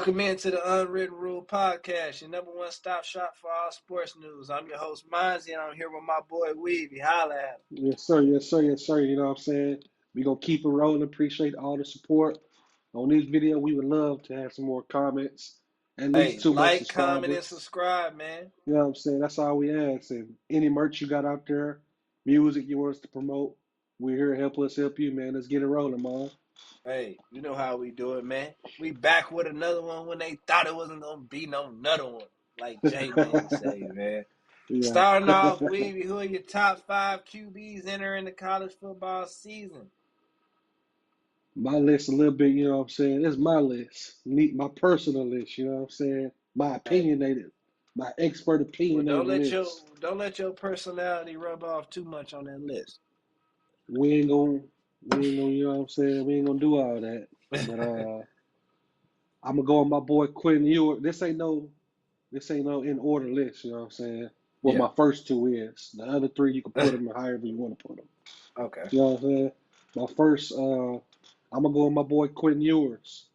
Welcome into the Unwritten Rule Podcast, your number one stop shop for all sports news. I'm your host, Monzy, and I'm here with my boy, Weavy. Holla at him. Yes, sir. Yes, sir. Yes, sir. You know what I'm saying? We gonna keep it rolling. Appreciate all the support on this video. We would love to have some more comments. At least Hey, two more like, comment, and subscribers. subscribe, man. You know what I'm saying? That's all we ask. And any merch you got out there, music you want us to promote, we're here to help you, man. Let's get it rolling, man. Hey, you know how we do it, man. We back with another one when they thought it wasn't going to be no another one, like J-Man say, man. Yeah. Starting off, Weavy, who are your top 5 QBs entering the college football season? My list a little bit, you know what I'm saying? It's my list. My personal list, you know what I'm saying? My Hey, opinionated, my expert well, opinionated list. don't let your personality rub off too much on that list. We ain't gonna, you know what I'm saying? We ain't gonna do all that. But I'm gonna go on my boy Quinn Ewart. This ain't no in order list, you know what I'm saying? Well, Yeah, my first two is. The other three you can put them however you want to put them. okay. You know what I'm saying? My first, I'm gonna go on my boy Quinn Ewers.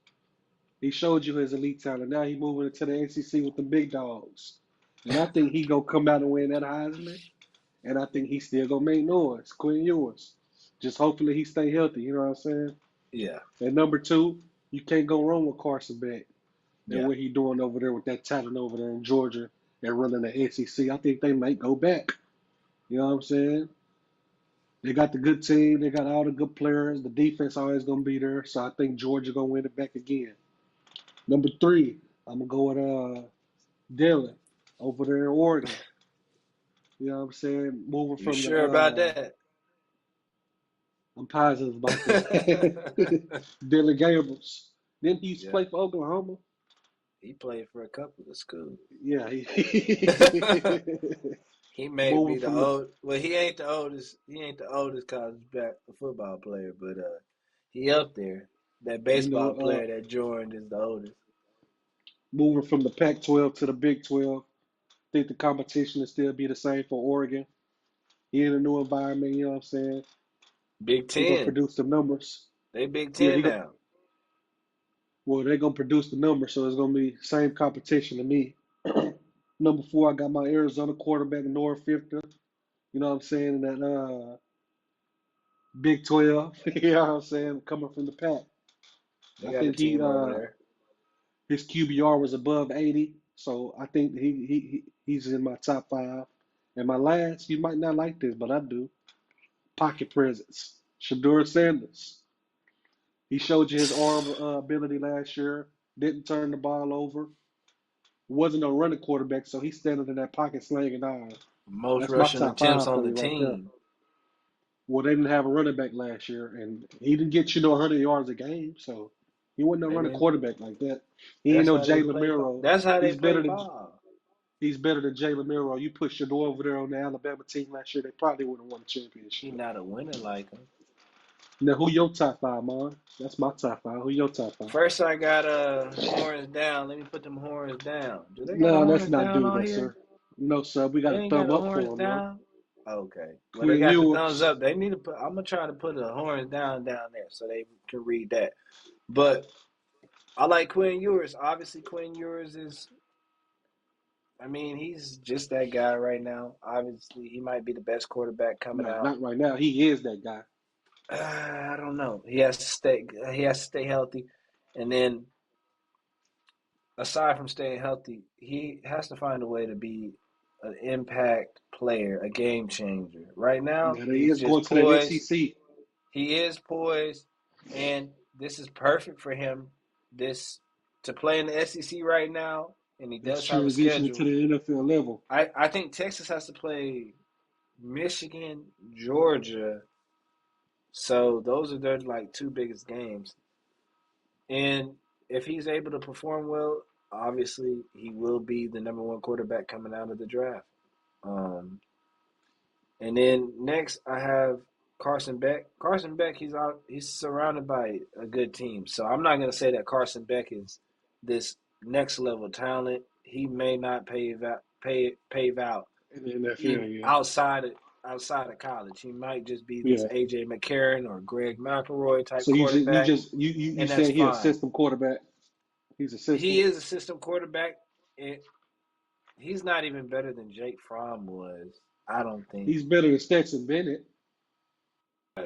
He showed you his elite talent. Now he moving into the SEC with the big dogs, and I think he gonna come out and win that Heisman. And I think he still gonna make noise. Quinn Ewers. Just hopefully he stay healthy. You know what I'm saying? Yeah, And number two, you can't go wrong with Carson Beck and yeah. what he doing over there with that talent over there in Georgia and running the SEC. I think they might go back. You know what I'm saying? They got the good team. They got all the good players. The defense always gonna be there. So I think Georgia gonna win it back again. Number three, I'm gonna go with Dylan over there in Oregon. You know what I'm saying? Moving You from the sure about that? I'm positive about that. Dylan Gabriels. Didn't he used to Yeah, play for Oklahoma? he played for a couple of schools. Yeah, He may moving be the from the old. Well, he ain't the oldest. He ain't the oldest college back football player, but he up there. That you baseball know player that joined is the oldest. moving from the Pac-12 to the Big 12. Think the competition will still be the same for Oregon. He in a new environment. You know what I'm saying? Big He gonna Ten. produce the numbers. They Big Yeah, Ten now. they gonna produce the numbers, so it's gonna be same competition to me. Number four, I got my Arizona quarterback Noah Fifter. You know what I'm saying? In that Big 12. You know what I'm saying? Coming from the Pac. They I got a think team over there. his QBR was above 80, so I think he's in my top five. And my last, you might not like this, but I do. Pocket presence. Shador Sanders. He showed you his arm ability last year. Didn't turn the ball over. Wasn't a running quarterback, so he's standing in that pocket slinging iron. Most That's my rushing top attempts five on for the you right there. team. Well, they didn't have a running back last year, and he didn't get you no 100 yards a game, so he wasn't a They running didn't. quarterback like that. He ain't That's no how they Jalen play. Miro. That's how they He's play better than ball. he's better than Jalen Miro. You put Shador over there on the Alabama team last year, they probably would have won the He championship. not a winner like him. Now, who your top five, man? That's my top five. Who your top five? First, I got horns down. Let me put them horns down. Do they got a No, let's horns not down do on that, here? sir. No, sir. We They got a ain't got thumb the up horns for him, man. down. Okay. Well, they Quinn got the thumbs Ewers. up. They need to put. I'm gonna try to put the horns down there so they can read that. But I like Quinn Ewers. Obviously, Quinn Ewers is. I mean, he's just that guy right now. Obviously, he might be the best quarterback coming No, out. not right now. He is that guy. I don't know. He has to stay. He has to stay healthy, and then aside from staying healthy, he has to find a way to be an impact player, a game changer. Right now, Now, he he's is just going to that poised. SEC. He is poised, and this is perfect for him. This to play in the SEC right now, and he That's does have a transitioning to schedule. the NFL level. I think Texas has to play Michigan, Georgia. So those are their like two biggest games. And if he's able to perform well, obviously he will be the number one quarterback coming out of the draft. Um, and then next I have Carson Beck. Carson Beck, he's out. He's surrounded by a good team. So I'm not going to say that Carson Beck is this next level talent. He may not pave out In the NFL, even yeah. outside of college. He might just be this Yeah. AJ McCarron or Greg McElroy type So you just you quarterback, just you you you and that's saying he a fine. system quarterback? He's a he system. is a system quarterback. And he's not even better than Jake Fromm was. I don't think. He's better than Stetson Bennett.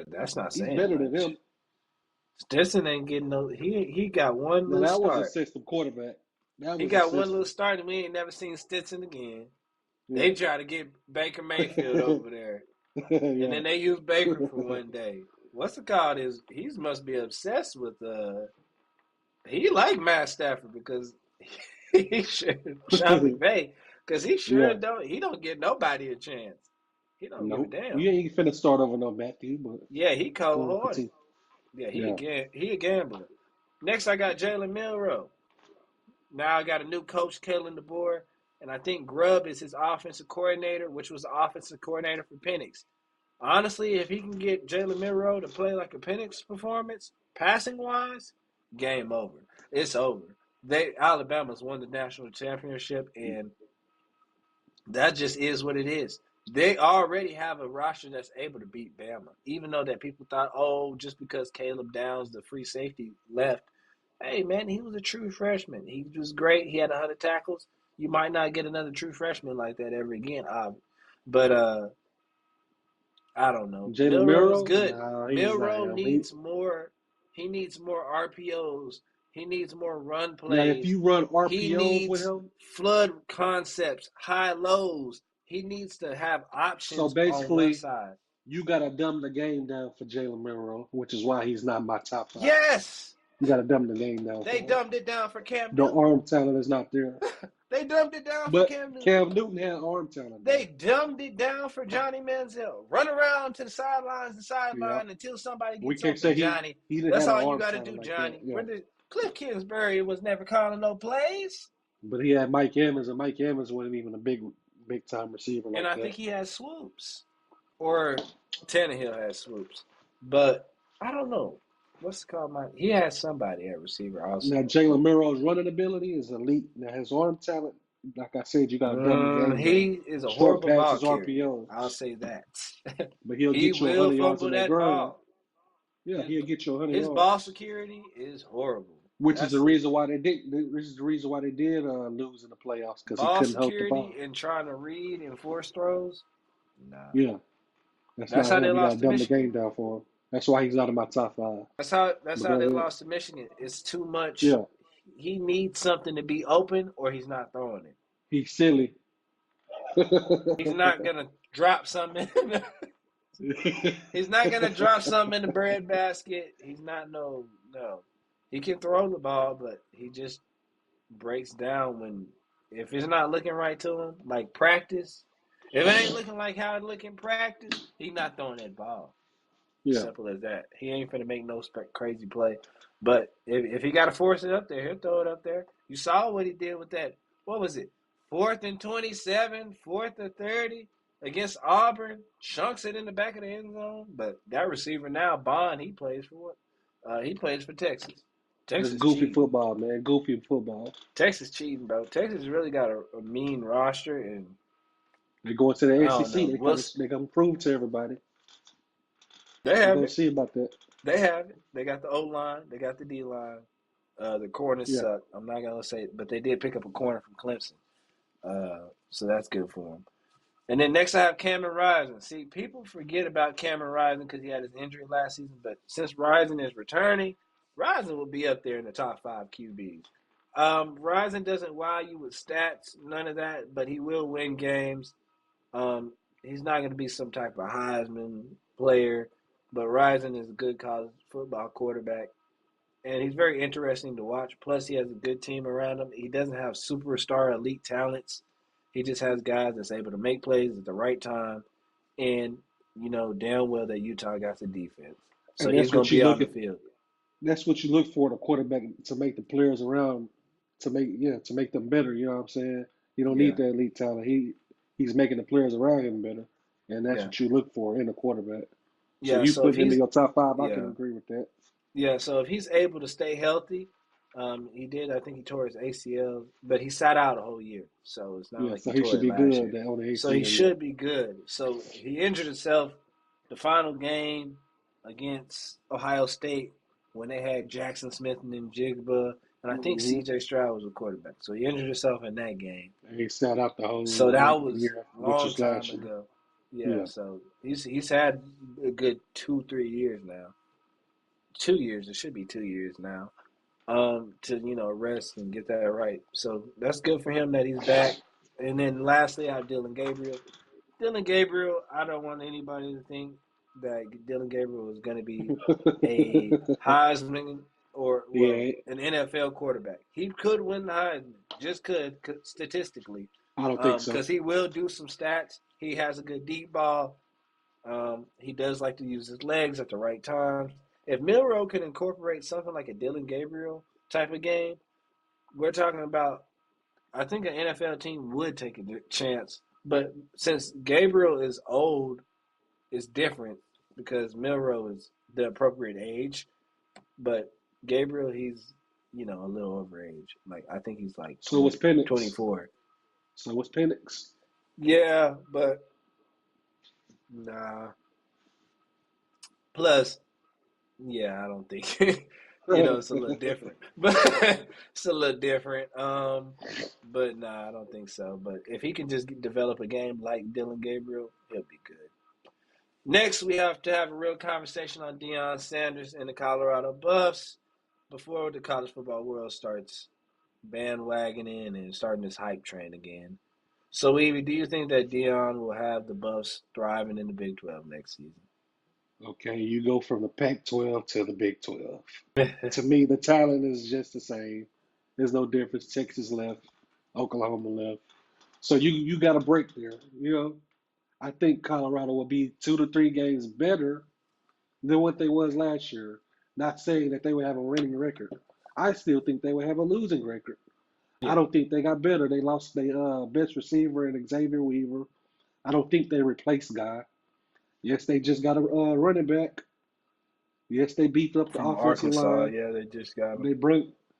That's not He's saying better than much. him. Stetson ain't getting no. He got one Now little that was a start. system quarterback. That He was a got one little system. start, and we ain't never seen Stetson again. They Yeah. try to get Baker Mayfield over there, and Yeah. then they use Baker for one day. What's the called is he must be obsessed with he like Matt Stafford because he should Sean McVay because Yeah. he don't give nobody a chance. He don't give a Nope. damn. We ain't finna start over no Matthew, but Yeah, he cold go on, hearted. continue. Yeah, Yeah. he a gambler. Next, I got Jalen Milroe. Now I got a new coach, Kellen DeBoer, and I think Grubb is his offensive coordinator, which was the offensive coordinator for Penix. Honestly, if he can get Jalen Milroe to play like a Penix performance, passing wise, game over. It's over. Alabama's won the national championship, and that just is what it is. They already have a roster that's able to beat Bama, even though that people thought, oh, just because Caleb Downs, the free safety, left. Hey, man, he was a true freshman. He was great. He had 100 tackles. You might not get another true freshman like that ever again, but I don't know. Jalen Milroe's Miro? good. Nah, he's not Milroe him. needs more. He needs more RPOs. He needs more run Now, if plays. you run He RPOs with needs him, flood concepts, high lows. He needs to have so options on one basically, side. you got to dumb the game down for Jalen Miro, which is why he's not my top five. Yes, You got to dumb the game down they for him. dumbed it down for Cam The Newton. arm talent is not there. They dumbed it down for But Cam Newton. Cam Newton had arm talent, They though. dumbed it down for Johnny Manziel. Run around to the sidelines, the Yeah. sideline until somebody We gets can't open, say Johnny. he didn't That's have an all you arm got to talent do, like that. Johnny. Yeah. Cliff Kingsbury was never calling no plays. But he had Mike Evans, and Mike Evans wasn't even a big time receiver And like I that. think he has swoops. Or Tannehill has swoops. But I don't know. What's it called? He has somebody at receiver Now also. Jalen Miro's running ability is elite. Now his arm talent, like I said, you got to dumb the game down. He is a Short horrible ball passes, carrier. RPOs, I'll say that. but he'll He get you will 100 yards fumble on that that ground. ball. Yeah, His he'll get you 100 his ball yards. security is horrible. Which is the That's it. reason why they did. This is the reason why they did lose in the playoffs because he Ball couldn't hold the security ball. and trying to read and force throws. Nah. Yeah, that's That's not how they him. You got to lost to dumb the Michigan. game down for him. That's why he's not in my top five. That's But how go they ahead. lost to Michigan. It's too much. Yeah, He needs something to be open or he's not throwing it. he's silly. He's not gonna drop something he's not gonna drop something in the bread basket. He's not no. He can throw the ball, but he just breaks down when if it's not looking right to him, like practice. If it ain't looking like how it look in practice, he's not throwing that ball. Yeah, Simple as that. He ain't finna make no crazy play. But if he got to force it up there, he'll throw it up there. You saw what he did with that. What was it? 4th and 27, 4th and 30 against Auburn. Chunks it in the back of the end zone. But that receiver now, Bond, he plays for what? He plays for Texas. that's Texas goofy cheating. football, man. Goofy football. Texas cheating, bro. Texas really got a mean roster, and They go into I the don't SEC. know. They come prove to everybody. They We're have gonna it. see about that. They have it. They got the O line. They got the D line. The corners Yeah, suck. I'm not gonna say, but they did pick up a corner from Clemson, so that's good for them. And then next I have Cameron Rising. See, people forget about Cameron Rising because he had his injury last season, but since Rising is returning, Rising will be up there in the top 5 QBs. Rising doesn't wow you with stats, none of that, but he will win games. He's not going to be some type of Heisman player, but Rising is a good college football quarterback and he's very interesting to watch. Plus, he has a good team around him. He doesn't have superstar elite talents. He just has guys that's able to make plays at the right time, and you know damn well that Utah got the defense, so and he's that's going what to you be on look the at. field. That's what you look for in a quarterback to make the players around to make them better. You know what I'm saying? You don't need Yeah, the elite talent. He's making the players around him better, and that's yeah, what you look for in a quarterback. So yeah. you So if putting him in he's your top five, I can yeah, agree with that. yeah. So if he's able to stay healthy, he did. I think he tore his ACL, but he sat out a whole year, so it's not Yeah, like so he he tore should it be last good year. on the So he ACL. Yeah, should be good. So he injured himself the final game against Ohio State when they had Jackson Smith and then Jigba and I think Mm-hmm. C.J. Stroud was a quarterback. So he injured himself in that game. He sat out the So whole that was year, a which long is time last year. ago. Yeah, Yeah. so he's had a good 2-3 years now. 2 years. It should be 2 years now. To rest and get that right. So that's good for him that he's back. And then lastly, I have Dylan Gabriel. Dylan Gabriel, I don't want anybody to think that Dylan Gabriel is going to be a Heisman or Yeah, an NFL quarterback. He could win the Heisman, just could statistically, I don't think so. because he will do some stats. He has a good deep ball. He does like to use his legs at the right times. If Milroe could incorporate something like a Dylan Gabriel type of game, we're talking about. I think an NFL team would take a chance, but since Gabriel is old, it's different because Milroe is the appropriate age, but Gabriel he's a little over age. Like I think he's like So was 20, Penix. 24. So was Penix. Yeah, but nah. Plus, yeah, I don't think it's a little different, but it's a little different. But nah, I don't think so. But if he can just develop a game like Dylan Gabriel, he'll be good. Next, we have to have a real conversation on Deion Sanders and the Colorado Buffs before the college football world starts bandwagoning and starting this hype train again. So, Evie, do you think that Deion will have the Buffs thriving in the Big 12 next season? Okay, you go from the Pac-12 to the Big 12. To me, the talent is just the same. There's no difference. Texas left, Oklahoma left. So you got a break there. I think Colorado will be 2 to 3 games better than what they was last year. Not saying that they would have a winning record. I still think they would have a losing record. I Yeah, don't think they got better. They lost their best receiver in Xavier Weaver. I don't think they replaced Guy. Yes, they just got a running back. Yes, they beefed up the from offensive Arkansas, line. yeah, they just got him.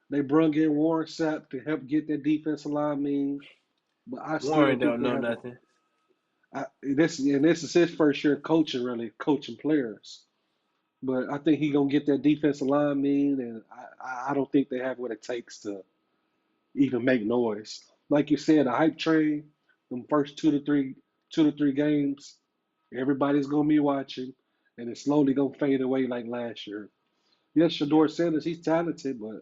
They brung in Warren Sapp to help get that defensive line mean. But I still Warren don't think don't they know have a. nothing. This is his first year coaching, really coaching players. But I think he gonna get that defensive line mean, and I don't think they have what it takes to even make noise. Like you said, a hype train. Them first 2 to 3 games, everybody's gonna be watching, and it's slowly gonna fade away like last year. Yes, Yeah, Shador Sanders, he's talented, but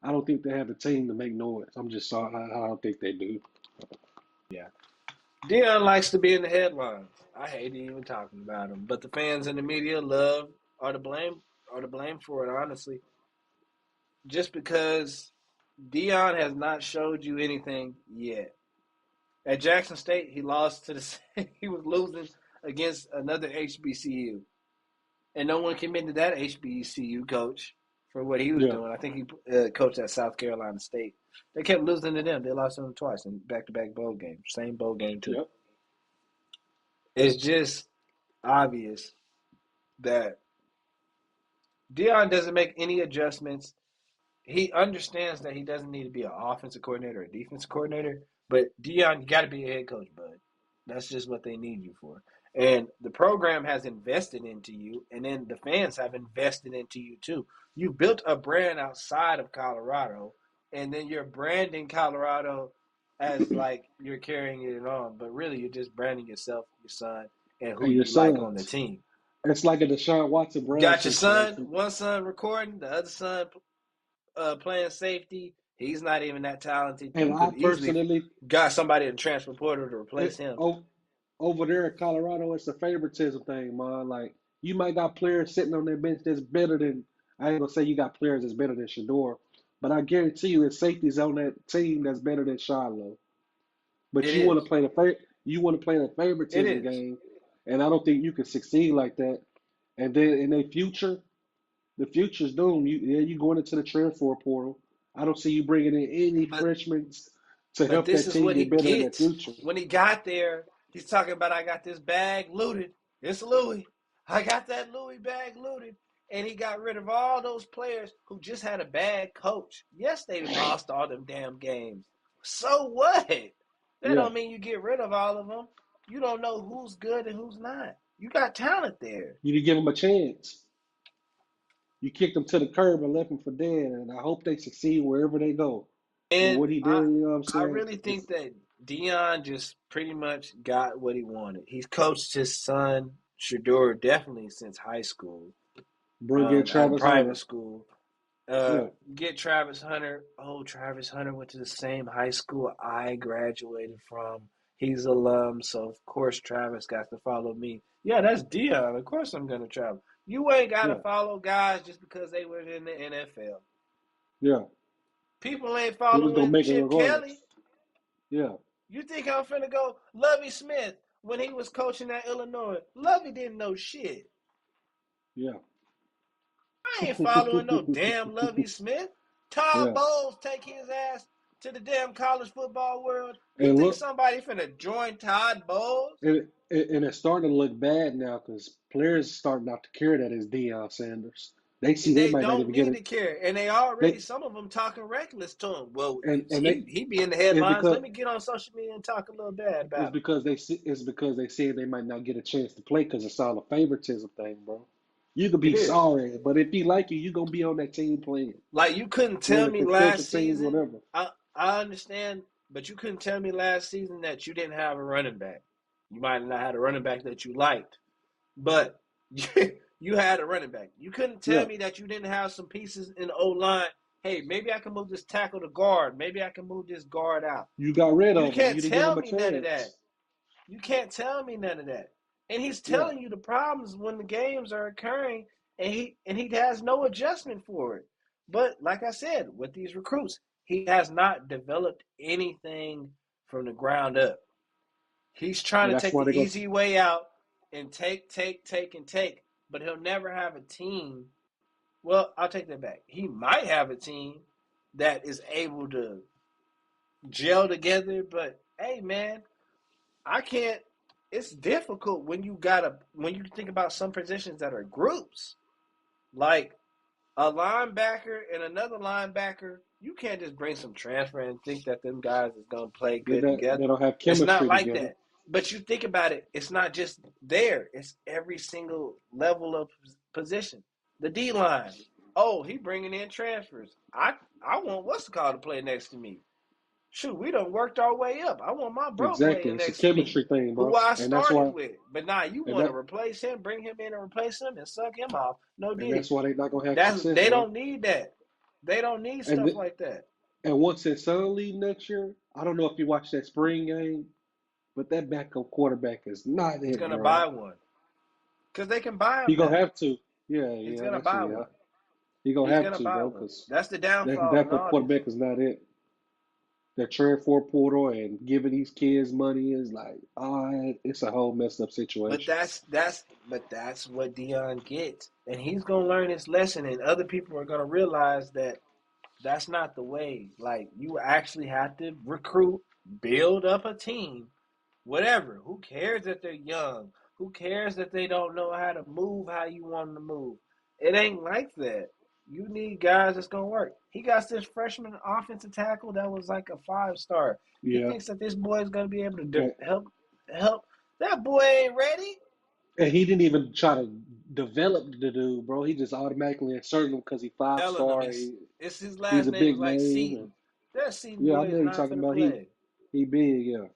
I don't think they have the team to make noise. I'm just sorry, I don't think they do. yeah. Deion likes to be in the headlines. I hate even talking about him, but the fans and the media love are to blame for it. Honestly, just because Deion has not showed you anything yet. At Jackson State, he lost to the. He was losing against another HBCU, and no one commended that HBCU coach for what he was Yeah, doing. I think he coached at South Carolina State. They kept losing to them. They lost to them twice in back-to-back bowl games. Same bowl game too. yep. It's just obvious that Deion doesn't make any adjustments. He understands that he doesn't need to be an offensive coordinator or a defensive coordinator, but Deion, you got to be a head coach, bud. That's just what they need you for. And the program has invested into you, and then the fans have invested into you too. You built a brand outside of Colorado, and then you're branding Colorado as like you're carrying it on, but really you're just branding yourself, your son, and who And your you like on the sons. team. It's like a Deshaun Watson Brown Got your son, situation. one son recording, the other son playing safety. He's not even that talented. And You I could easily personally, got somebody in transfer portal to replace it, him. over there in Colorado, it's a favoritism thing, man. Like you might got players sitting on their bench that's better than. I ain't gonna say you got players that's better than Shador, but I guarantee you, it's safeties on that team that's better than Shiloh. But It you want to is. play you want to play the It favoritism is. game, and I don't think you can succeed like that. And then in the future, the future's doomed. You going into the transfer portal. I don't see you bringing in any But freshmen to but help this that is team what he get better in the gets. future. When he got there, he's talking about I got this bag looted. It's Louis. I got that Louis bag looted. And he got rid of all those players who just had a bad coach. Yes, they lost all them damn games. So what? That Yeah, don't mean you get rid of all of them. You don't know who's good and who's not. You got talent there. you need to give them a chance. You kicked them to the curb and left them for dead. And I hope they succeed wherever they go. And And what he did, I you know what I'm I saying? really think It's that Deion just pretty much got what he wanted. He's coached his son Shador definitely since high school, bring in at Travis private Hunter. school. Yeah, Get Travis Hunter. Oh, Travis Hunter went to the same high school I graduated from. He's alum, so of course Travis got to follow me. Yeah, that's Dion. Of course I'm gonna travel. You ain't gotta yeah, follow guys just because they were in the NFL. yeah. People ain't He was gonna following make it Chip Kelly. regardless. Yeah, You think I'm finna go Lovey Smith when he was coaching at Illinois? Lovey didn't know shit. yeah, I ain't following no damn Lovey Smith. Todd yeah. Bowles take his ass to the damn college football world. You And think look, somebody finna join Todd Bowles? and it's starting to look bad now because players starting not to care that it's Deion Sanders. They see they They might not don't even get need it. to care, and they already They some of them talking reckless to him. Well, and they he be in the it's headlines. because Let me get on social media and talk a little bad it's about him. because they see it's because they said they might not get a chance to play because it's all a favoritism thing, bro. You could be It is. sorry, but if he like you, you gonna be on that team playing, Like you couldn't tell whether me for special last teams, season. whatever. I understand, but you couldn't tell me last season that you didn't have a running back. You might not have had a running back that you liked, but you had a running back. You couldn't tell Yeah, me that you didn't have some pieces in the O line. Hey, maybe I can move this tackle to guard. Maybe I can move this guard out. you got rid You of him. can't You didn't give tell him a me none of that. chance. You can't tell me none of that. And he's Yeah, telling you the problems when the games are occurring, and he has no adjustment for it. But like I said, with these recruits, he has not developed anything from the ground up. He's trying and to that's take why the they go. easy way out and take, but he'll never have a team. Well, I'll take that back. He might have a team that is able to gel together, but hey, man, I can't. It's difficult when you think about some positions that are groups, like a linebacker and another linebacker. You can't just bring some transfer and think that them guys is gonna play good They together. don't have It's not chemistry like together. that. But you think about it, it's not just there. It's every single level of position. The D line. Oh, he bringing in transfers. I want what's the call to play next to me. Shoot, we done worked our way up. I want my bro Exactly, playing it's a next to me, chemistry thing, who bro. I And that's started why, with. But now you and want to that, replace him, bring him in and replace him and suck him off. No and diddy. that's why they're not gonna have That's success, they bro. don't need that. They don't need And stuff th- like that. and once his son leave next year, I don't know if you watched that spring game, but that backup quarterback is not He's it, gonna bro. buy one because they can buy He him gonna now. have to. Yeah, He's yeah, gonna that's buy yeah. one. He gonna He's have gonna to, buy bro, one. because That's the that downfall in backup all this. quarterback is not it. That transfer portal and giving these kids money is like, it's a whole messed up But situation. that's what Dion gets, and he's gonna learn his lesson, and other people are gonna realize that that's not the way. Like you actually have to recruit, build up a team, whatever. Who cares that they're young? Who cares that they don't know how to move how you want them to move? It ain't like that. You need guys that's gonna work. He got this freshman offensive tackle that was like a 5 star. He Yeah, thinks that this boy is gonna be able to and, help. That boy ain't ready. and he didn't even try to develop the dude, bro. He just automatically inserted him because he five Telling him star. it's his He's last a name big is like name, and Seaton. That Seaton yeah, I boy is know you're not talking finna about. play. He big, yeah.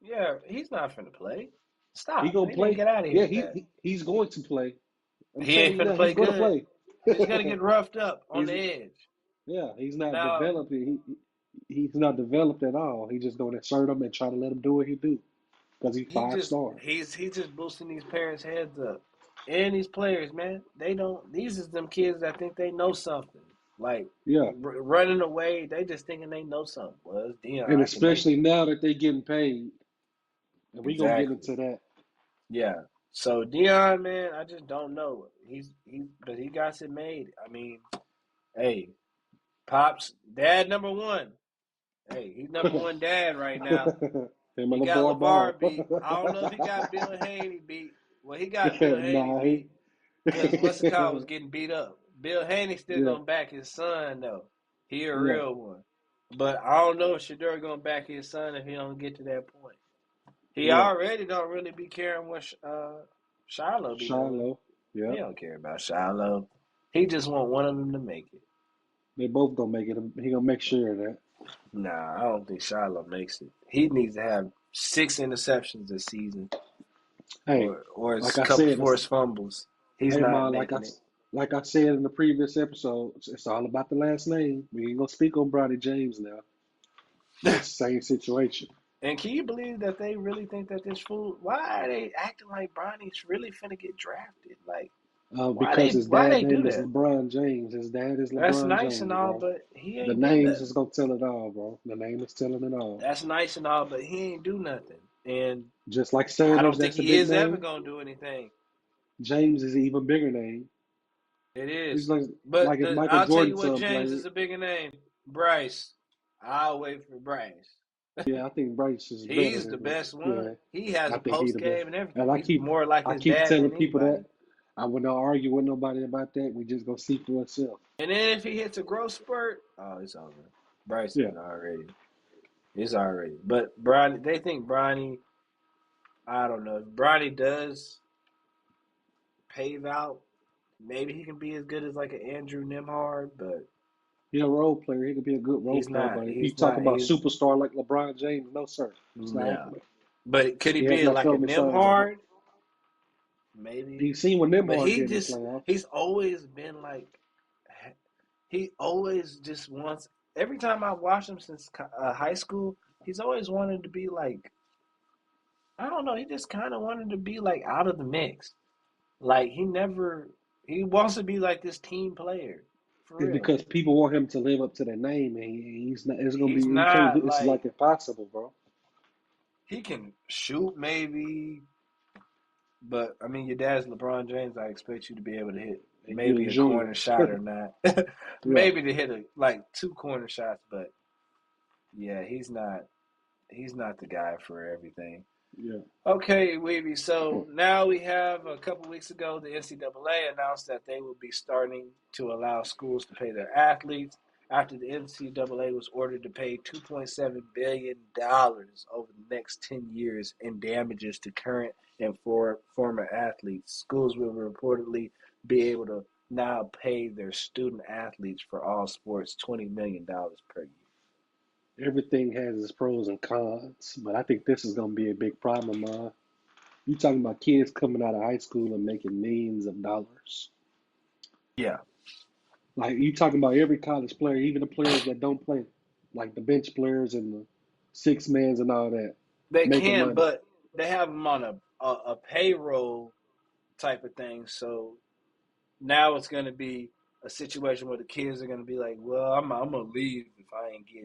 Yeah, he's not finna play. He Stop. gonna We need to play. get out of here Yeah, with that. he's going to play. I'm He telling ain't you finna now, he's play gonna good. play. He's gonna get roughed up on he's the edge. he's not Now developing. He's not developed at all. He's just gonna insert him and try to let him do what he do because he's he five just star. he's just boosting these parents' heads up. And these players, man, they don't. These is them kids that think they know something. Like Yeah, running away, they just thinking they know something. Well, it's Dion. and I can make especially it. now that they're getting paid, and we gonna get Exactly. into that. Yeah. So Dion, man, I just don't know. But he got it made. I mean, hey, pops, dad number one. Hey, he's number one dad right now. Him He and got LeVar Ball. LeVar beat. I don't know if he got Bill Haney beat. Well, he got Bill Haney Nah, beat because what's the call was he, getting beat up. Bill Haney still yeah, gonna back his son though. He a yeah, real one. But I don't know if Shador gonna back his son if he don't get to that point. He yeah. already don't really be caring what Shiloh be doing. Shiloh, yeah. He don't care about Shiloh. He just want one of them to make it. They both gonna make it. He gonna make sure of that. Nah, I don't think Shiloh makes it. He needs to have 6 interceptions this season, Hey, or a like I couple said, forced fumbles. He's hey not man, making it. like I said in the previous episode, it's all about the last name. We ain't gonna speak on Bronny James now. It's the same situation. And can you believe that they really think that this fool? Why are they acting like Bronny's really finna get drafted? Like, Because his why dad they do name is that? LeBron James. His dad is That's LeBron nice and James, all, bro. but he The ain't did names is nothing. gonna tell it all, bro. The name is telling it all. That's nice and all, but he ain't do nothing. And Just like I Sanders, don't think that's a he big is ever name. gonna do anything. James is an even bigger name. It He's is. like But if Michael I'll tell you Jordan's what, son James played. is a bigger name. Bryce. I'll wait for Bryce. Yeah, I think Bryce is better He's the than him. best one. Yeah, He has I a think he post the best. game and And everything. He's more like I his keep dad telling than people that anybody. I would not argue with nobody about that. We just gonna see for ourselves. And then if he hits a growth spurt, oh, it's over. Bryce Yeah, is already. It's already. But Bronny, they think Bronny. I don't know. If Bronny does pave out, maybe he can be as good as like an Andrew Nimhard, but he's a role player. He could be a good role he's player. not. But if you He's talk not. about He's superstar like LeBron James, no sir, it's not no. happening. But could he He has be not like a shown me signs of it. Nimhard? Maybe. You've seen what But Nimhard did in the playoffs. he's always been like, he always just wants, every time I've watched him since high school, he's always wanted to be like, I don't know, he just kind of wanted to be like out of the mix. Like he wants to be like this team player. For It's real. because people want him to live up to their name, and he's not. It's gonna be. He's He can't do. not It's like like, impossible, bro. he can shoot maybe, but I mean, your dad's LeBron James. I expect you to be able to hit And you're maybe a a junior. corner shot or not. Yeah, Maybe to hit like 2 corner shots, but yeah, he's not the guy for everything. yeah. Okay, Weeby. So now we have a couple weeks ago, the NCAA announced that they will be starting to allow schools to pay their athletes after the NCAA was ordered to pay $2.7 billion over the next 10 years in damages to current and former athletes. Schools will reportedly be able to now pay their student athletes for all sports $20 million per year. Everything has its pros and cons, but I think this is gonna be a big problem. You talking about kids coming out of high school and making millions of dollars? Yeah, Like you talking about every college player, even the players that don't play, like the bench players and the six mans and all that, they making can, money. but they have them on a payroll type of thing. So now it's going to be a situation where the kids are going to be like, well, I'm going to leave if I ain't getting.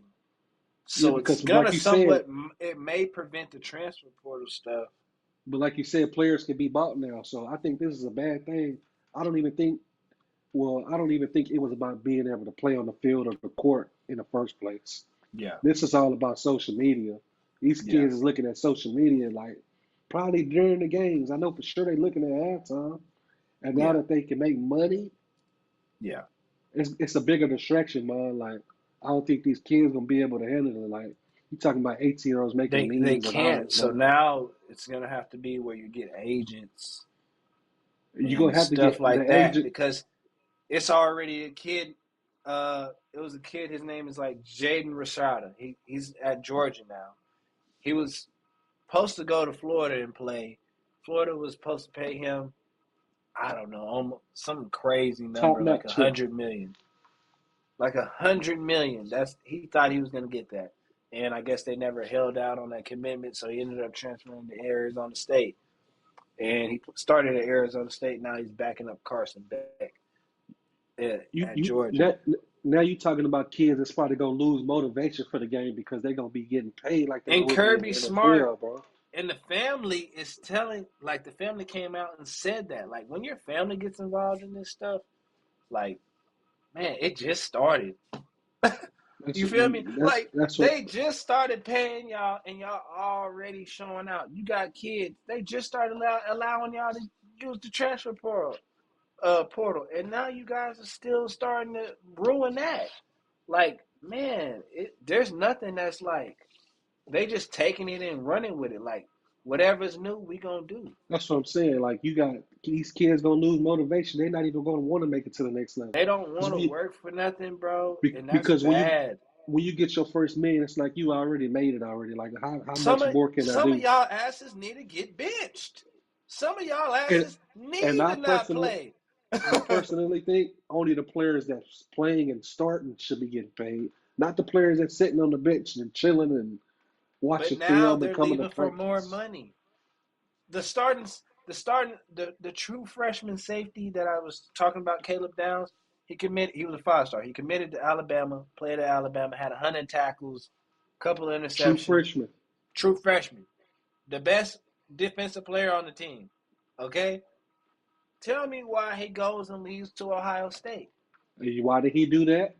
Yeah, So it's because going like to you said, somewhat, it may prevent the transfer portal stuff. but like you said, players can be bought now. So I think this is a bad thing. I don't even think. Well, I don't even think it was about being able to play on the field or the court in the first place. Yeah, This is all about social media. These yeah, kids is looking at social media like probably during the games. I know for sure they're looking at halftime. And now yeah, that they can make money, yeah. it's a bigger distraction, man. Like I don't think these kids gonna be able to handle it. Like you talking about 18-year-olds making They millions of can't. dollars, So man. now it's going to have to be where you get agents You're and gonna have to stuff get like the that agent. because it's already a kid. It was a kid. His name is like Jaden Rashada. He's at Georgia now. He was supposed to go to Florida and play. Florida was supposed to pay him, I don't know, almost some crazy Top number, like a notch, yeah. hundred million, like 100 million. That's he thought he was going to get that, and I guess they never held out on that commitment, so he ended up transferring to Arizona State, and he started at Arizona State. Now he's backing up Carson Beck You at you Georgia. that now you talking about kids that's probably gonna lose motivation for the game because they're gonna be getting paid like they And would be in the Kirby Smart NFL, bro. and the family is telling, like the family came out and said that, like when your family gets involved in this stuff, like man, it just started. That's You feel me? and Like that's what they just started paying y'all, and y'all already showing out. You got kids. They just started allowing y'all to use the transfer portal, and now you guys are still starting to ruin that. Like, man, there's nothing that's like they just taking it and running with it. Like whatever's new, we gonna do. That's what I'm saying. Like you got these kids gonna lose motivation. They're not even gonna want to make it to the next level. They don't Because want to work for nothing, bro, and that's because bad. when you get your first million, it's like you already made it already. Like how Some much of more can I some of do? y'all asses need to get benched. Some of y'all And asses and need to not play. I personally think only the players that's playing and starting should be getting paid, not the players that's sitting on the bench and chilling and But watching now film and they're coming to leaving for more practice. money. The true freshman safety that I was talking about, Caleb Downs, he was a 5-star. He committed to Alabama, played at Alabama, had 100 tackles, couple of True interceptions. freshman. True freshman. The best defensive player on the team. Okay? Tell me why he goes and leaves to Ohio State. Why did he do that?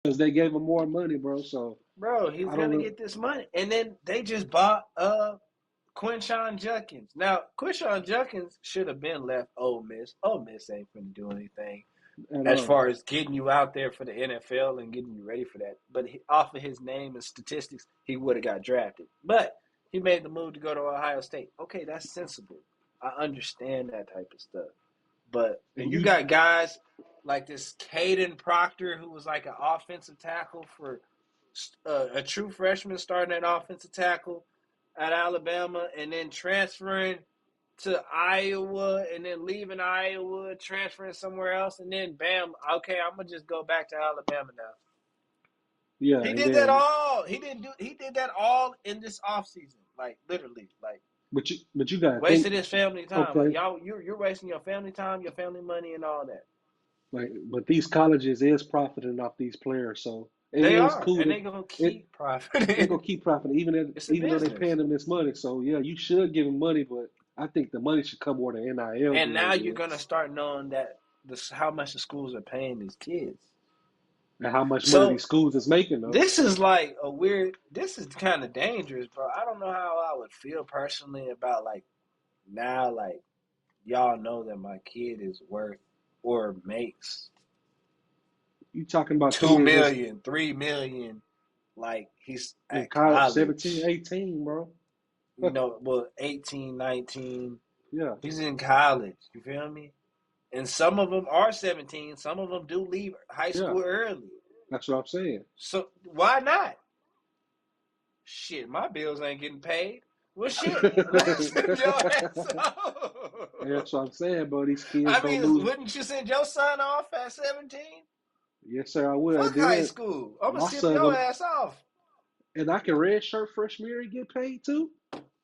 Because they gave him more money, bro. So Bro, he's I don't gonna know. get this money. And then they just bought Quinshawn Judkins. Now, Quinshawn Judkins should have been left Ole Miss. Ole Miss ain't finna do anything At as all. far as getting you out there for the NFL and getting you ready for that. But off of his name and statistics, he would have got drafted. But he made the move to go to Ohio State. Okay, that's sensible. I understand that type of stuff. But And when you you got guys like this Caden Proctor, who was like an offensive tackle for a true freshman starting at offensive tackle at Alabama and then transferring to Iowa and then leaving Iowa, transferring somewhere else, and then bam, okay, I'm gonna just go back to Alabama now. yeah, He and did that then all. He did that all in this offseason. Like literally. Like but you gotta think, wasted his family time. Like okay, y'all you're wasting your family time, your family money and all that. like but these colleges is profiting off these players, so it They is are, cool and to they gonna it keep they're profiting. gonna keep profiting It's a even though they're business. paying them this money. So yeah, you should give them money, but I think the money should come where the NIL And now deal you're gonna is start knowing that this how much the schools are paying these kids. and how much money So these schools is making though. this is like a weird. This is kind of dangerous, bro. I don't know how I would feel personally about like now, like y'all know that my kid is worth or makes You talking about two kids that's million, 3 million, like he's in at college, 17, college. 18, bro. You know, well, 18, 19. Yeah, He's in college. You feel me? And some of them are 17. Some of them do leave high yeah, school early. that's what I'm saying. So why not? Shit, my bills ain't getting paid. Well, shit, let's send your ass That's off. what I'm saying, bro. These kids I gonna mean, lose. wouldn't you send your son off at 17? Yes, sir, I will. And Fuck high then school. I'm gonna my sip son your gonna, ass off. and I can red shirt freshman year and get paid too.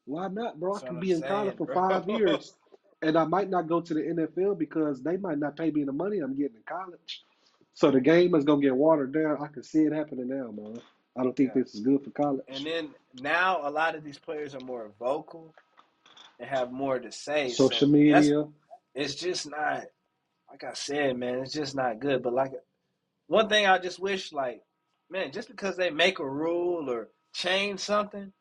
Why not, bro? I That's what can I'm be in college saying, for bro. 5 years, and I might not go to the NFL because they might not pay me the money I'm getting in college. So the game is gonna get watered down. I can see it happening now, man. I don't think Yeah. this is good for And college. then now a lot of these players are more vocal and have more to say. Social So that's media. it's just not like I said, man. It's just not good. But like one thing I just wish, like, man, just because they make a rule or change something,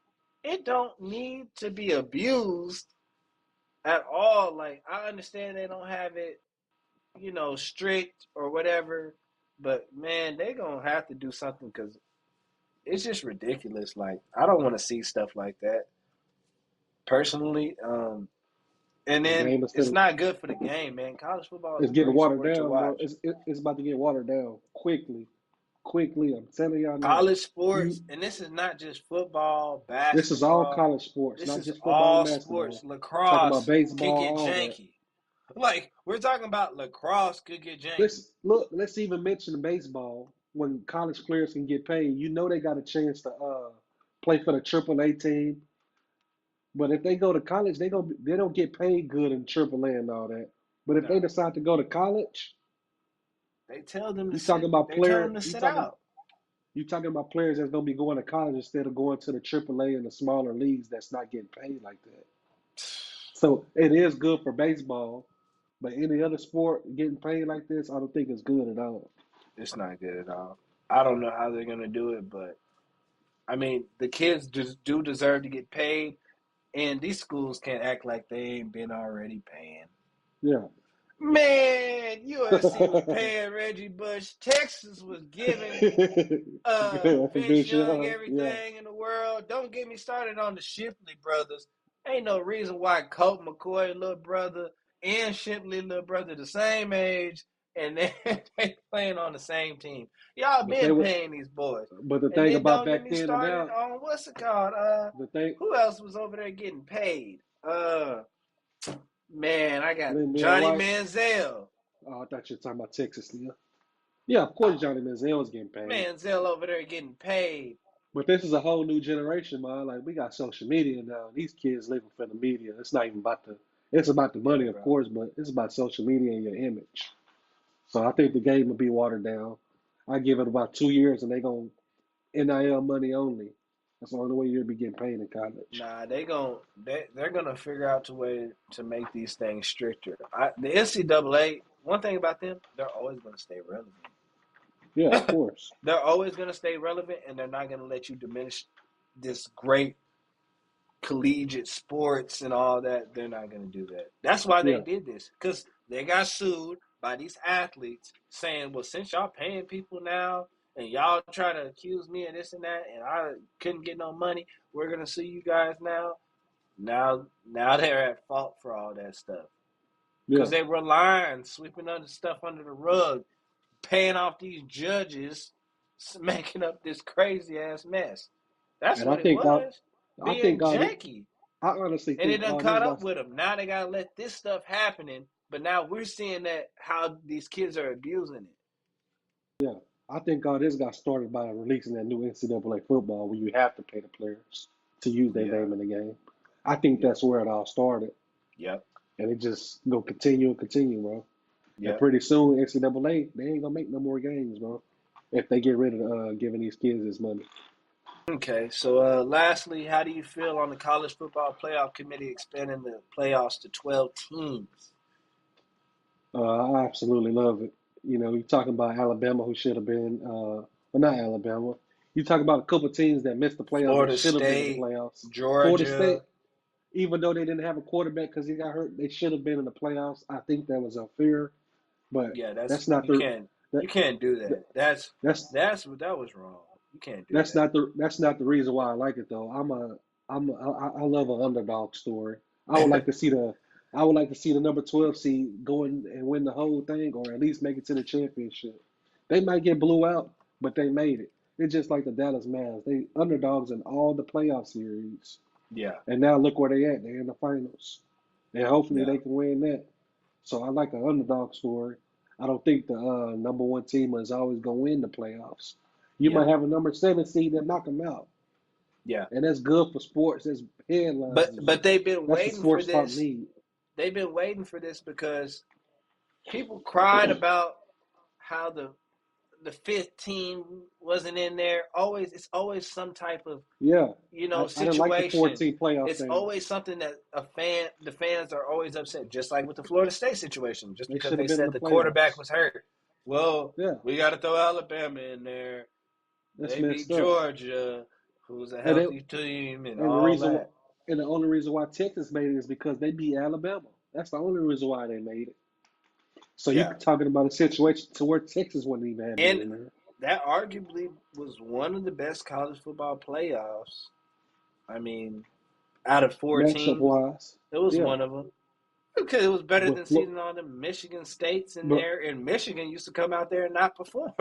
it don't need to be abused at all. Like I understand they don't have it, strict or whatever, but man, they gonna have to do something because it's just ridiculous. Like I don't want to see stuff like that personally. And The then game is it's still not good for the game, man. College football is it's a getting great watered sport to down, bro. watch. It's about to get watered down quickly, quickly. I'm telling y'all now. College sports, You and this is not just football, This is all basketball. college sports, This not is just football and all sports. basketball. Talking about Lacrosse could baseball, get all that. janky. Like we're talking about lacrosse could get janky. Let's look. Let's even mention baseball. When college players can get paid, you know they got a chance to play for the AAA team. But if they go to college, they don't get paid good in AAA and all that. But if they No, decide to go to college, they tell them to you talking sit. about They tell them player. to sit out. You talking about players that's gonna be going to college instead of going to the AAA and the smaller leagues that's not getting paid like that. So it is good for baseball, but any other sport getting paid like this, I don't think it's good at all. It's not good at all. I don't know how they're gonna do it, but I mean, the kids just do deserve to get paid, and these schools can't act like they ain't been already paying. Yeah, Man, USC was paying Reggie Bush. Texas was giving Vince Vince Young Young, yeah. everything in the world. Don't get me started on the Shipley brothers. Ain't no reason why Colt McCoy, little brother, and Shipley, little brother, the same age, and they playing on the same team. Y'all But they been were, paying these boys. but the And thing then about don't get back me then and started now, on what's it called? the thing, Who else was over there getting paid? Man, I got Lindell Johnny White. Manziel. Oh, I thought you were talking about Texas. Yeah, yeah. Of course, Johnny Manziel was getting paid. Manziel over there getting paid. But this is a whole new generation, man. Like we got social media now. These kids living for the media. It's not even about the. It's about the Yeah, money, of bro. course, but it's about social media and your image. So I think the game will be watered down. I give it about 2 years, and they gonna NIL money only. That's the only way you'll be getting paid in college. Nah, they're gonna figure out a way to make these things stricter. The NCAA, one thing about them, they're always gonna stay relevant. Yeah, of course. They're always gonna stay relevant, and they're not gonna let you diminish this great collegiate sports and all that. They're not gonna do that. That's why they Yeah, did this, because they got sued by these athletes saying, "Well, since y'all paying people now." And y'all try to accuse me of this and that, and I couldn't get no money. We're gonna sue you guys now. Now they're at fault for all that stuff because yeah. they were lying, sweeping other stuff under the rug, paying off these judges, making up this crazy ass mess. That's And I what it think was, I being think all this. janky, I honestly and it think done all this caught up got. with them. Now they gotta let this stuff happening, but now we're seeing that how these kids are abusing it. Yeah, I think all this got started by releasing that new NCAA football where you have to pay the players to use their Yeah, name in the game. I think yep, that's where it all started, yep, and it just gonna continue and continue, bro. And yep. pretty soon, NCAA they ain't gonna make no more games, bro. If they get rid of giving these kids this money, Okay, so lastly, how do you feel on the college football playoff committee expanding the playoffs to 12 teams? I absolutely love it. You know, you talking about Alabama who should have been, well, not Alabama. You talk about a couple of teams that missed the playoffs that Florida should have been in the State, playoffs. Florida State, Georgia. even though they didn't have a quarterback because he got hurt, they should have been in the playoffs. I think that was unfair, but Yeah, that's not you that, can't do that that. that's That was wrong. You can't do that. that's not the reason why I like it though. I love an underdog story. I would like to see the I would like to see the number 12 seed go in and win the whole thing, or at least make it to the championship. They might get blew out, but they made it. It's just like the Dallas Mavs. They underdogs in all the playoff series, Yeah, and now look where they at. They're in the finals, and hopefully yeah, they can win that. So I like an underdog story. I don't think the number one team is always gonna win the playoffs. You yeah, might have a number seven seed that knock them out, yeah. and that's good for sports. That's headlines. But they've been That's what waiting for sports talk this. need. They've been waiting for this because people cried about how the fifth team wasn't in there. It's always some type of Yeah, I didn't like the situation. 14 playoff It's thing. always something that the fans are always upset, just like with the Florida State situation, just They because should they have been in said the the quarterback playoffs. was hurt. Well, Yeah, we got to throw Alabama in there. that's They beat messed up. Georgia, who's a And it, healthy team, and and the all reason, that. and the only reason why Texas made it is because they beat Alabama. That's the only reason why they made it. So you Yeah, talking about a situation to where Texas wouldn't even have been and in there. that arguably was one of the best college football playoffs. I mean, out of four Matchup teams, wise, it was yeah. one of them. Because it was better But than seeing all the Michigan states in but there, and Michigan used to come out there and not perform.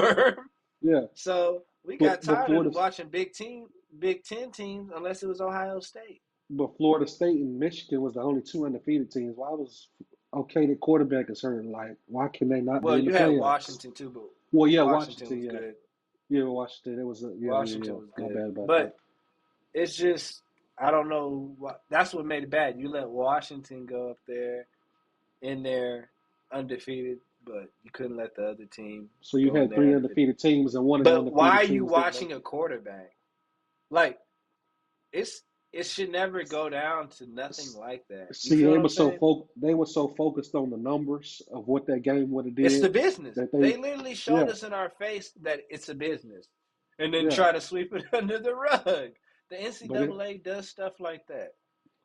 yeah, So we got but tired Florida of watching Big Ten teams, unless it was Ohio State. but Florida State and Michigan was the only two undefeated teams. Why was okay? The quarterback is hurt. Like why can they not be Well, in the you had playoffs? Washington too, but Well, yeah, Washington Washington, was yeah, good. yeah, Washington. It was yeah. Washington was My good, bad about that. but it's just I don't know. That's what made it bad. You let Washington go up there in there undefeated, but you couldn't let the other team So you go in had there three undefeated. undefeated teams, and one of the But why undefeated are you teams didn't make watching it. a quarterback? Like it's it should never go down to nothing like that. You See, feel what I'm saying? they were so focused on the numbers of what that game would have It's did the business. that They literally showed yeah, us in our face that it's a business, and then yeah. try to sweep it under the rug. The But it, NCAA does stuff like that.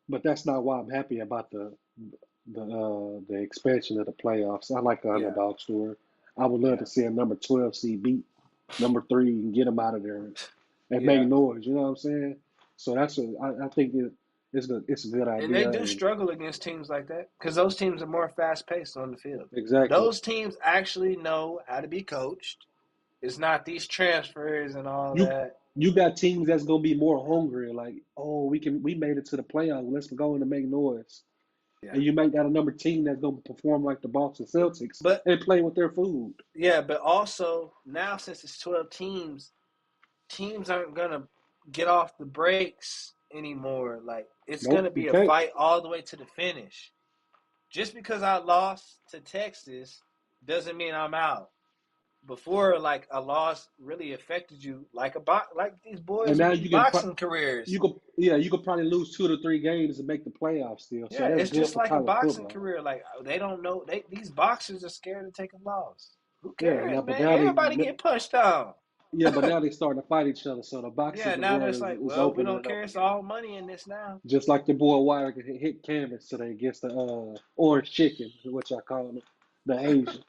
but that's not why I'm happy about the expansion of the playoffs. I like the Yeah, underdog story. I would love yeah, to see a number 12 seed beat number three and get them out of there and make yeah. noise. You know what I'm saying? So I think it's a good And they idea. do And struggle against teams like that because those teams are more fast paced on the field. exactly, Those teams actually know how to be coached. It's not these transfers and all you that. you got teams that's gonna be more hungry. Like, oh, we made it to the playoffs. Let's go in and make noise. Yeah. And you make that a number team that's gonna perform like the Boston Celtics But and play with their food. yeah, but also now since it's 12 teams, teams aren't gonna get off the brakes anymore. Like it's gonna Nope, you be a can't. fight all the way to the finish. Just because I lost to Texas doesn't mean I'm out. Before, like a loss really affected you, like these And boys now with these you can boxing careers. you could probably lose 2 to 3 games and make the playoffs still. So Yeah, that's it's good just for like a college boxing football. career. Like they don't know these boxers are scared to take a loss. Who Yeah, cares, now but man? now Everybody get punched on. they starting to fight each other. So the Yeah, boxing now world there's like, is well, we opening don't it up care. It's again. all money in this now. Just like the boy Wire hit canvas today against the orange chicken, which I call it, the Asian.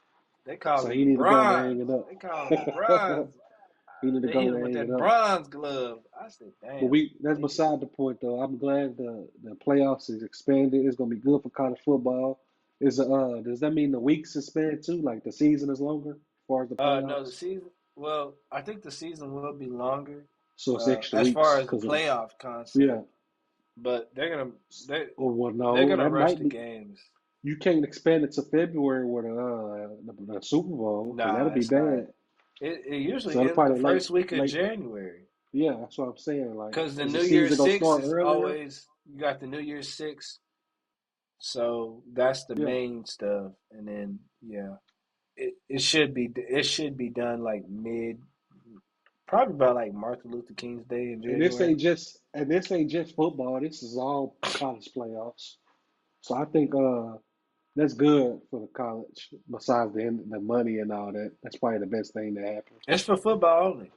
They call So him he the need to go and hang bronze. it up. They call him the bronze. He need to They hit go him and with hang it that up. bronze glove. I said, But damn. that's beside the point though. I'm glad the playoffs is expanded. It's gonna be good for college football. Does that mean the weeks expand too? Like the season is longer as far as the No, the playoffs? season. Well, I think the season will be longer, So it's extra as far weeks as the because of playoff concept. yeah. But they Or well, they're no, gonna that rush might the be. games. You can't expand it to February with the Super Bowl because that'll Nah, be it's not. bad. It So usually it'll ends the probably late, first week of late. January Yeah, that's what I'm saying. Like, because the is the New Year's season gonna Six start is earlier? always you got the New Year's Six, so that's the Yeah. main stuff. And then yeah, it should be done like mid, probably about like Martin Luther King's Day in January. And this ain't just football. This is all college playoffs. So I think that's good for the college. Besides the money and all that, that's probably the best thing to happen. It's for football only.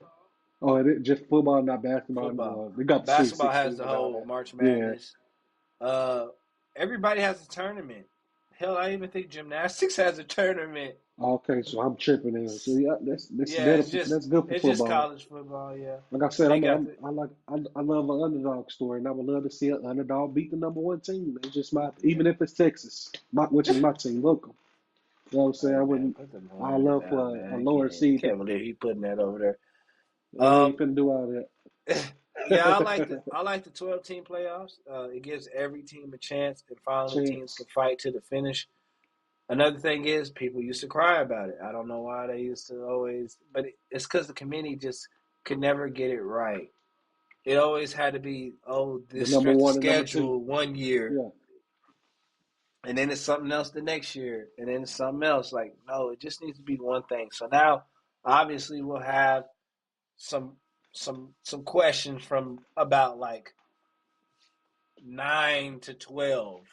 Oh, just football, not basketball. Football. Well, we got the Sweet Basketball has 16 the and all whole that. March Yeah. Madness. Uh, Everybody has a tournament. Hell, I even think gymnastics has a tournament. Okay, so I'm tripping there. So yeah, that's Yeah, better. it's just That's good for it's just football. college football. Yeah, Like I said, they got the. I love an underdog story, and I would love to see an underdog beat the number one team. It's just my even if it's Texas, which is my team, local. You know what I'm saying? Hey I man, wouldn't. put them I horns love down, for a man. lower seed. Can't believe he putting that over there. We ain't Um, finna do all yeah, that. I like the 12 team playoffs. It gives every team a chance, and finally teams can Chance. fight to the finish. Another thing is people used to cry about it. I don't know why they used to always, but it's because the committee just could never get it right. It always had to be, oh, The this number strength of one and number two. schedule one year, Yeah. and then it's something else the next year, and then it's something else. Like, no, it just needs to be one thing. So now, obviously, we'll have some some questions from about like 9 to 12,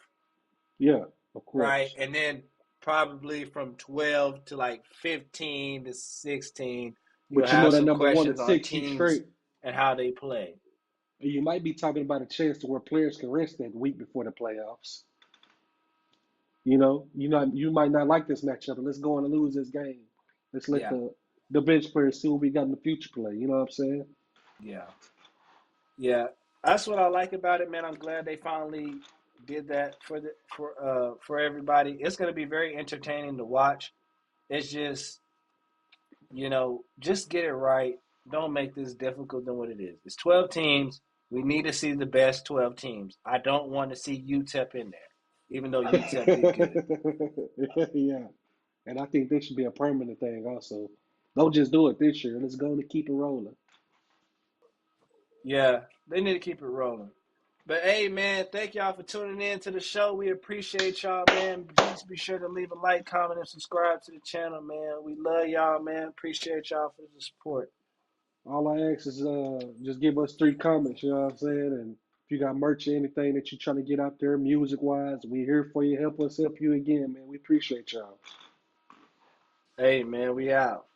Yeah. Of right? course. And then probably from 12 to like 15 to 16, you'll But you know have that some number one questions and on six, you teams straight. and how they play. You might be talking about a chance to where players can rest that week before the playoffs. You might not like this matchup, but let's go on and lose this game. Let's let Yeah, the bench players see what we got in the future play. You know what I'm saying? yeah, yeah. That's what I like about it, man. I'm glad they finally did that for everybody. It's going to be very entertaining to watch. It's just just get it right. Don't make this difficult than what it is. It's 12 teams. We need to see the best 12 teams. I don't want to see UTEP in there, even though UTEP did good. Yeah, and I think this should be a permanent thing also. Don't just do it this year. Let's go and keep it rolling. Yeah, they need to keep it rolling. But hey, man, thank y'all for tuning in to the show. We appreciate y'all, man. Please be sure to leave a like, comment, and subscribe to the channel, man. We love y'all, man. Appreciate y'all for the support. All I ask is just give us 3 comments, you know what I'm saying? And if you got merch or anything that you're trying to get out there music wise, we here for you. Help us help you again, man. We appreciate y'all. Hey, man, we out.